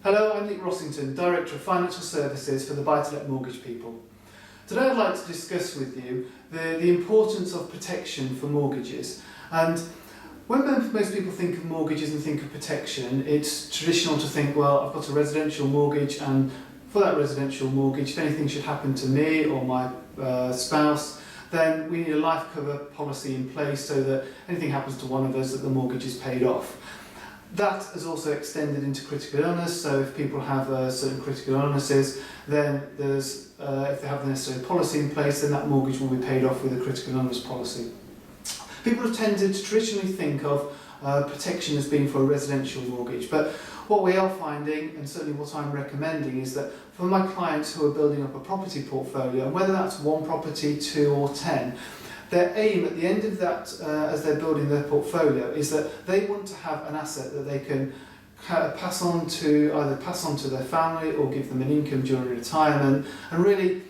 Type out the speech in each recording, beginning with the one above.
Hello, I'm Nick Rossington, Director of Financial Services for the Buy-to-Let Mortgage People. Today I'd like to discuss with you the importance of protection for mortgages. And when most people think of mortgages and think of protection, it's traditional to think, well, I've got a residential mortgage, and for that residential mortgage, if anything should happen to me or my spouse, then we need a life cover policy in place so that anything happens to one of us, that the mortgage is paid off. That has also extended into critical illness, so if people have certain critical illnesses, then there's, if they have the necessary policy in place, then that mortgage will be paid off with a critical illness policy. People have tended to traditionally think of protection as being for a residential mortgage, but what we are finding, and certainly what I'm recommending, is that for my clients who are building up a property portfolio, and whether that's one property, 2 or 10, their aim at the end of that, as they're building their portfolio, is that they want to have an asset that they can pass on to their family or give them an income during retirement. And really,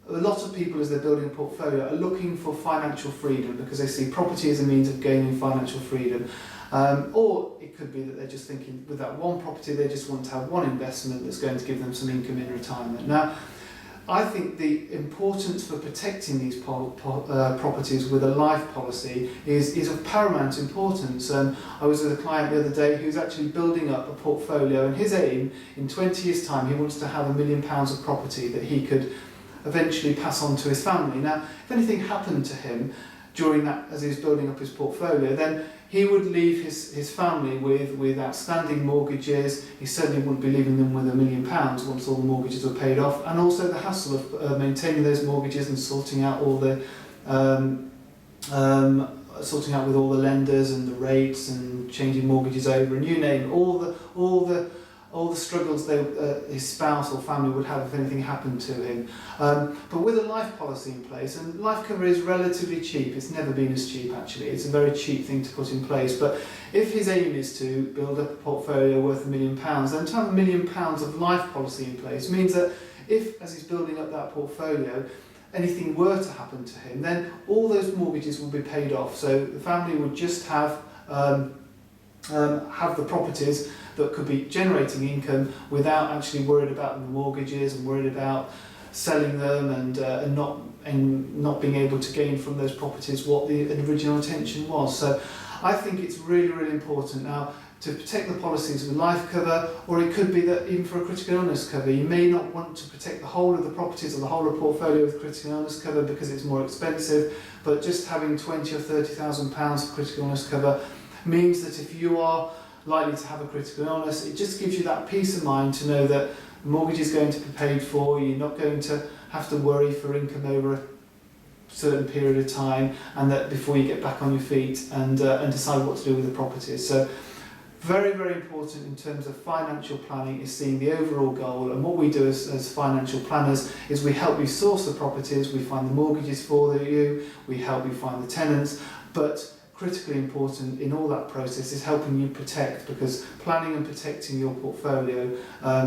a lot of people, as they're building a portfolio, are looking for financial freedom because they see property as a means of gaining financial freedom. Or it could be that they're just thinking, with that one property, they just want to have one investment that's going to give them some income in retirement. Now, I think the importance for protecting these properties with a life policy is of paramount importance. I was with a client the other day who's actually building up a portfolio, and his aim, in 20 years' time, he wants to have £1 million of property that he could eventually pass on to his family. Now, if anything happened to him during that, as he was building up his portfolio, then he would leave his family with outstanding mortgages. He certainly wouldn't be leaving them with £1 million once all the mortgages were paid off, and also the hassle of maintaining those mortgages and sorting out all the sorting out with all the lenders and the rates and changing mortgages over, and you name it, all the struggles his spouse or family would have if anything happened to him. But with a life policy in place, and life cover is relatively cheap, it's never been as cheap actually, it's a very cheap thing to put in place, but if his aim is to build up a portfolio worth £1 million, then to have £1 million of life policy in place means that if, as he's building up that portfolio, anything were to happen to him, then all those mortgages will be paid off. So the family would just have the properties that could be generating income without actually worried about the mortgages and worried about selling them and not being able to gain from those properties what the original intention was. So I think it's really, really important now to protect the policies with life cover, or it could be that even for a critical illness cover, you may not want to protect the whole of the properties or the whole of the portfolio with critical illness cover because it's more expensive, but just having £20,000 or £30,000 of critical illness cover means that if you are likely to have a critical illness, it just gives you that peace of mind to know that the mortgage is going to be paid for, you're not going to have to worry for income over a certain period of time, and that before you get back on your feet and decide what to do with the properties. So very, very important in terms of financial planning is seeing the overall goal, and what we do as financial planners is we help you source the properties, we find the mortgages for you, we help you find the tenants, but critically important in all that process is helping you protect, because planning and protecting your portfolio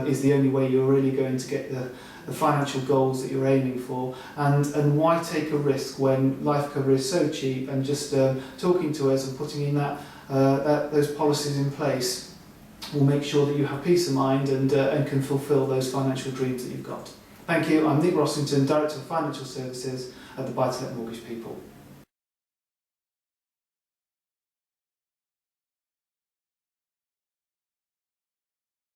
is the only way you're really going to get the financial goals that you're aiming for. And why take a risk when life cover is so cheap, and just talking to us and putting in those policies in place will make sure that you have peace of mind and can fulfil those financial dreams that you've got. Thank you. I'm Nick Rossington, Director of Financial Services at the Buy-to-Let Mortgage People.